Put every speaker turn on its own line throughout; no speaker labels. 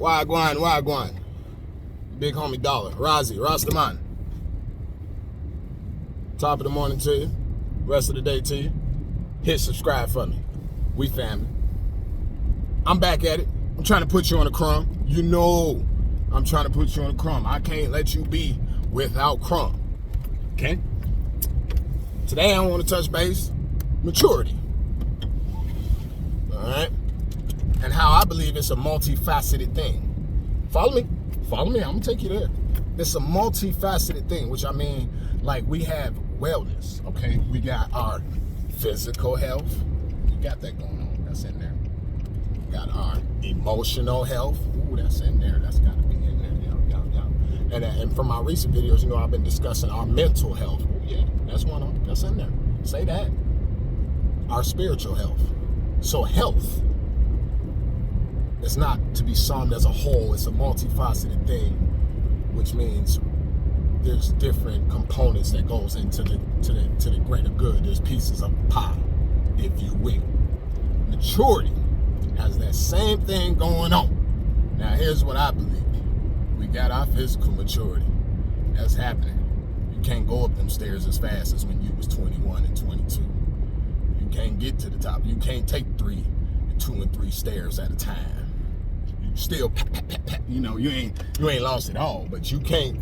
Wagwan. Big homie Dollar. Razi, Rastaman. Top of the morning to you. Rest of the day to you. Hit subscribe for me. We family. I'm back at it. I'm trying to put you on a crumb. You know I'm trying to put you on a crumb. I can't let you be without crumb. Okay? Today I want to touch base. Maturity. Alright? And how I believe it's a multifaceted thing. Follow me? Follow me. I'm going to take you there. It's a multifaceted thing, which I mean, like we have wellness. Okay? We got our physical health. We got that going on. That's in there. We got our emotional health. Ooh, that's in there. That's got to be in there. And from my recent videos, you know, I've been discussing our mental health. Ooh, yeah, that's one of them. That's in there. Say that. Our spiritual health. So health is not to be summed as a whole. It's a multifaceted thing, which means there's different components that goes into the greater good. There's pieces of the pie, if you will. Maturity has that same thing going on. Now, here's what I believe. We got our physical maturity. That's happening. You can't go up them stairs as fast as when you was 21 and 22. You can't get to the top. You can't take 2 and 3 stairs at a time. You still, you know, you ain't lost it all, but you can't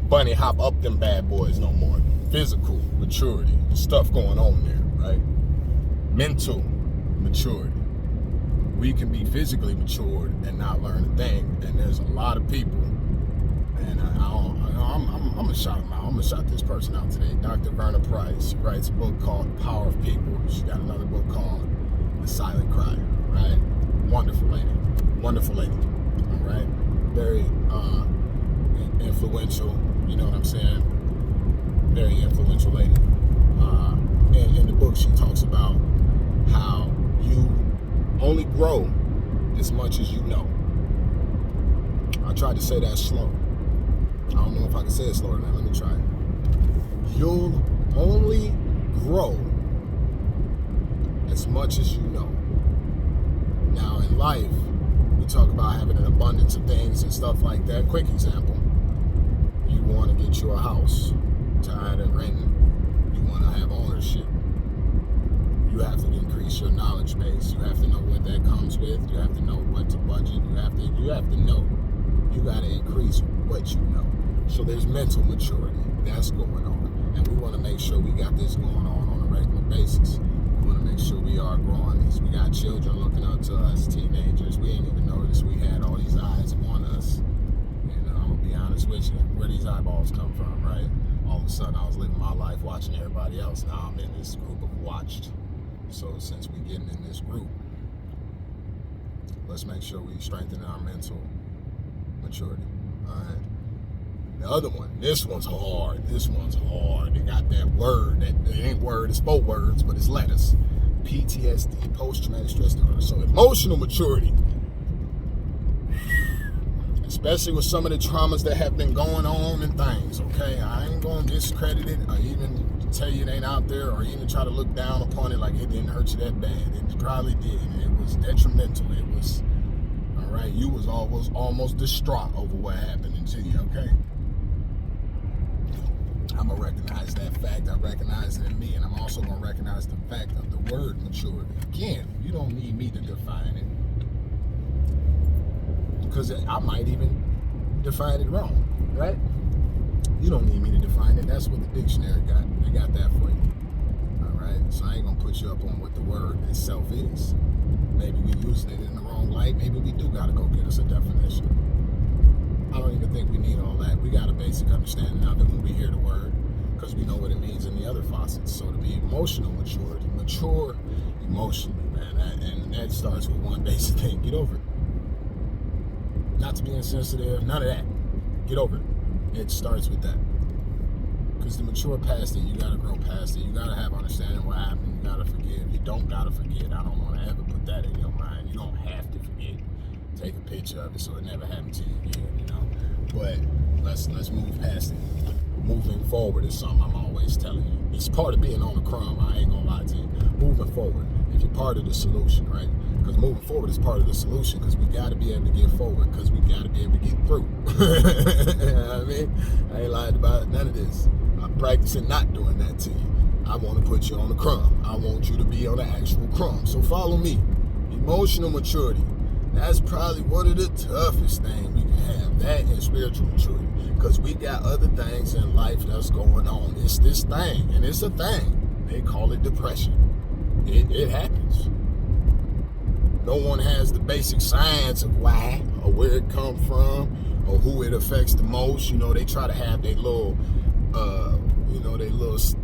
bunny hop up them bad boys no more. Physical maturity, stuff going on there, right? Mental maturity. We can be physically matured and not learn a thing. And there's a lot of people, and I'm gonna shout them out. I'm gonna shout this person out today. Dr. Verna Price writes a book called The Power of People. She got another book called The Silent Cry, right? Wonderful lady. All right? Very influential, you know what I'm saying? Very influential lady. And in the book, she talks about how you only grow as much as you know. I tried to say that slow. I don't know if I can say it slower than that. Let me try it. You'll only grow as much as you know. Now, in life, we talk about having an abundance of things and stuff like that. Quick example. You want to get you a house. Tired of renting. You want to have ownership. You have to increase your knowledge base. You have to know what that comes with. You have to know what to budget. You have to know. You got to increase what you know. So there's mental maturity. That's going on. And we want to make sure we got this going on a regular basis. We want to make sure we are growing these. We got children looking up to us, teenagers. We ain't even noticed we had all these eyes on us. And I'm going to be honest with you, where these eyeballs come from, right? All of a sudden I was living my life watching everybody else. Now I'm in this group of watched. So since we getting in this group, let's make sure we strengthen our mental maturity. All right. The other one, this one's hard. They got that word. It ain't word, it's 4 words, but it's letters. PTSD, post-traumatic stress disorder. So emotional maturity, especially with some of the traumas that have been going on and things, okay? I ain't going to discredit it or even tell you it ain't out there or even try to look down upon it like it didn't hurt you that bad. It probably did. It was detrimental. It was, all right, you was almost distraught over what happened to you, okay? I'm going to recognize that fact. I recognize it in me, and I'm also going to recognize the fact of the word maturity. Again, you don't need me to define it, because I might even define it wrong, right? You don't need me to define it. That's what the dictionary got. They got that for you. All right? So I ain't going to put you up on what the word itself is. Maybe we using it in the wrong light. Maybe we do got to go get us a definition. I don't even think we need all that. We got a basic understanding of it when we hear the word, because we know what it means in the other facets. So to be emotional maturity, mature emotionally, man, and that starts with one basic thing. Get over it. Not to be insensitive, none of that. Get over it. It starts with that. Because to mature past it, you got to grow past it. You got to have understanding what happened. You got to forgive. You don't got to forget. I don't want to ever put that in your mind. You don't have to forget. Take a picture of it so it never happened to you again, you know. But let's move past it. Moving forward is something I'm always telling you. It's part of being on the crumb. I ain't going to lie to you. Moving forward. If you're part of the solution, right? Because moving forward is part of the solution, because we got to be able to get forward, because we got to be able to get through. You know what I mean? I ain't lied about none of this. I'm practicing not doing that to you. I want to put you on the crumb. I want you to be on the actual crumb. So follow me. Emotional maturity. That's probably one of the toughest things we can have. That and spiritual maturity. Because we got other things in life that's going on. It's this thing, and it's a thing. They call it depression. It happens. No one has the basic science of why or where it comes from or who it affects the most. You know, they try to have their little,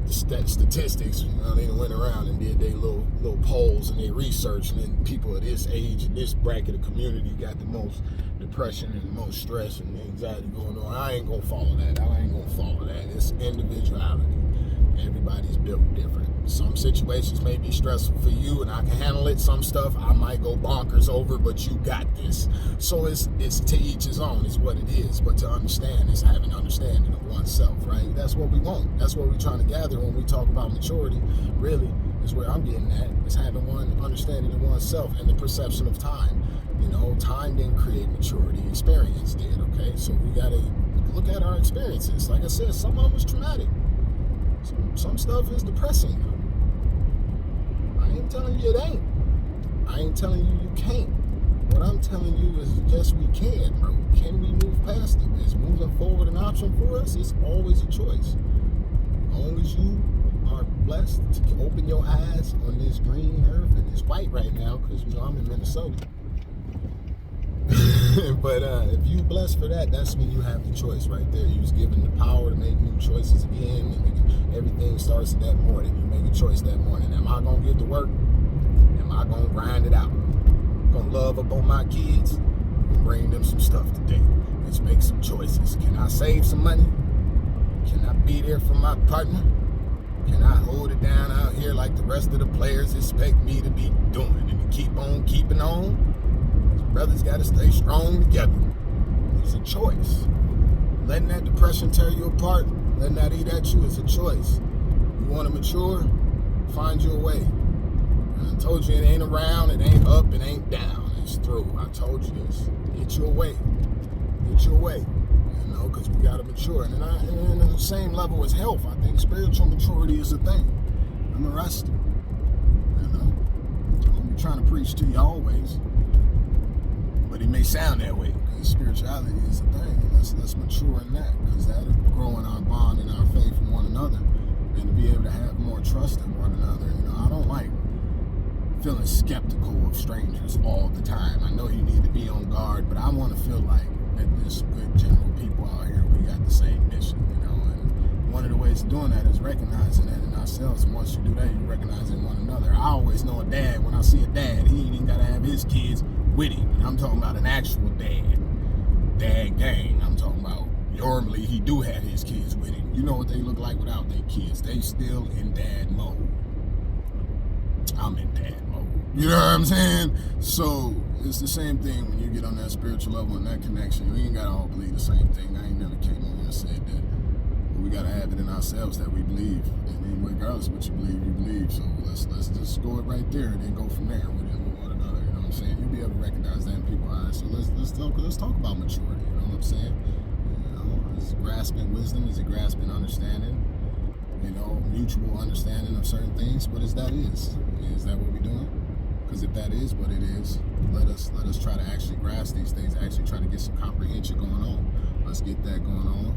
statistics. You know, they went around and did their little polls and their research, and then people of this age and this bracket of community got the most depression and the most stress and anxiety going on. I ain't gonna follow that. It's individuality. Everybody's built different. Some situations may be stressful for you and I can handle it. Some stuff I might go bonkers over, but you got this. So it's to each his own, is what it is. But to understand is having understanding of oneself, right? That's what we want. That's what we're trying to gather when we talk about maturity. Really, is where I'm getting at, is having one understanding of oneself and the perception of time. You know, time didn't create maturity, experience did, okay? So we gotta look at our experiences. Like I said, some of them was traumatic. Some stuff is depressing. I ain't telling you it ain't. I ain't telling you you can't. What I'm telling you is, yes, we can, bro. Can we move past it? Is moving forward an option for us? It's always a choice. As long as you are blessed to open your eyes on this green earth, and it's white right now because, you know, I'm in Minnesota. But if you blessed for that, that's when you have the choice right there. You was given the power to make new choices again, and everything starts that morning. You make a choice that morning. Am I gonna get to work? Am I gonna grind it out? Gonna love up on my kids and bring them some stuff today? Let's make some choices. Can I save some money? Can I be there for my partner? Can I hold it down out here like the rest of the players expect me to be doing, and to keep on keeping on? Brothers got to stay strong together. It's a choice. Letting that depression tear you apart, letting that eat at you, is a choice. You want to mature? Find your way. And I told you it ain't around, it ain't up, it ain't down. It's through. I told you this. Get your way. Get your way. You know, because we got to mature. And on the same level as health, I think spiritual maturity is a thing. I'm arrested. You know, I'm trying to preach to you always. But it may sound that way, because spirituality is a thing. Let's mature in that, because that'll grow in our bond and our faith in one another, and to be able to have more trust in one another. You know, I don't like feeling skeptical of strangers all the time. I know you need to be on guard, but I want to feel like that there's some good general people out here. We got the same mission, you know. And one of the ways of doing that is recognizing that in ourselves. And once you do that, you recognize in one another. I always know a dad. When I see a dad, he ain't even got to have his kids with him. And I'm talking about an actual dad gang. I'm talking about normally he do have his kids with him. You know what they look like without their kids. They still in dad mode. I'm in dad mode. You know what I'm saying? So it's the same thing when you get on that spiritual level and that connection. We ain't gotta all believe the same thing. I ain't never came on here and said that. But we gotta have it in ourselves that we believe. And then regardless of what you believe. So let's just go it right there and then go from there with one another. You know what I'm saying? You'll be able to recognize that in people's eyes. So let's talk about maturity. You know what I'm saying? You know, is it grasping wisdom? Is it grasping understanding? You know, mutual understanding of certain things. What is that? Is that what we're doing? Because if that is what it is, let us try to actually grasp these things. Actually try to get some comprehension going on. Let's get that going on.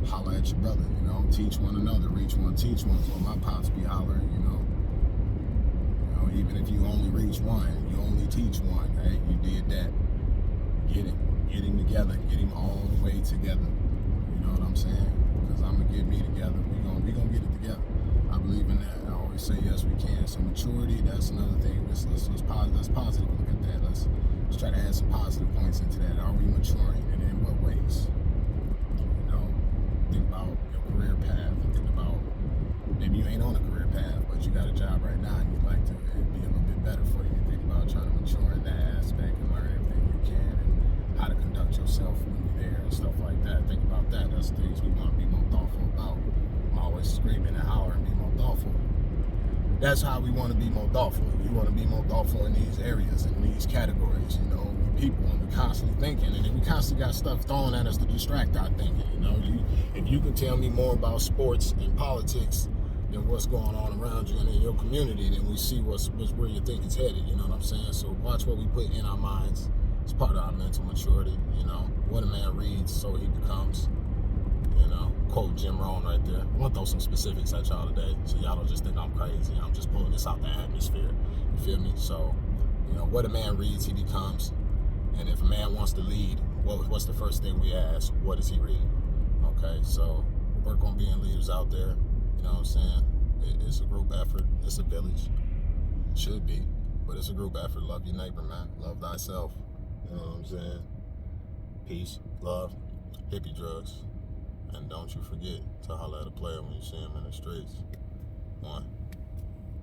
Holler at your brother. You know, teach one another. Reach one, teach one. So my pops be hollering. You know, even if you only reach one, you only teach one. Hey, you did that. Get him together. Get him all the way together. You know what I'm saying? Because I'm gonna get me together. We gonna get it together. I believe in that. I always say yes, we can. So maturity, that's another thing. Let's positive look at that. Let's try to add some positive points into that. Are we maturing, and in what ways? You know, think about your career path. Think about maybe you ain't on a career path, but you got a job right now and you'd like to be a little bit better for you. Think about trying to mature in that aspect and learn everything you can and how to conduct yourself when you're there and stuff like that. Think about that. That's things we want to be more thoughtful about. I'm always screaming and hollering, be more thoughtful. That's how we want to be more thoughtful. We want to be more thoughtful in these areas, in these categories, you know, people, and we constantly thinking, and then we constantly got stuff thrown at us to distract our thinking, you know. If you can tell me more about sports and politics than what's going on around you and in your community, then we see what's where your thinking's headed, you know what I'm saying? So watch what we put in our minds. It's part of our mental maturity, you know. What a man reads, so he becomes. You know, quote Jim Rohn right there. I'm gonna throw some specifics at y'all today, so y'all don't just think I'm crazy. I'm just pulling this out the atmosphere. You feel me? So, you know, what a man reads, he becomes. And if a man wants to lead, what's the first thing we ask? What does he read? Okay, so work on being leaders out there. You know what I'm saying? It's a group effort. It's a village. Should be, but it's a group effort. Love your neighbor, man. Love thyself. You know what I'm saying? Peace, love, hippie drugs. And don't you forget to holler at a player when you see him in the streets. One.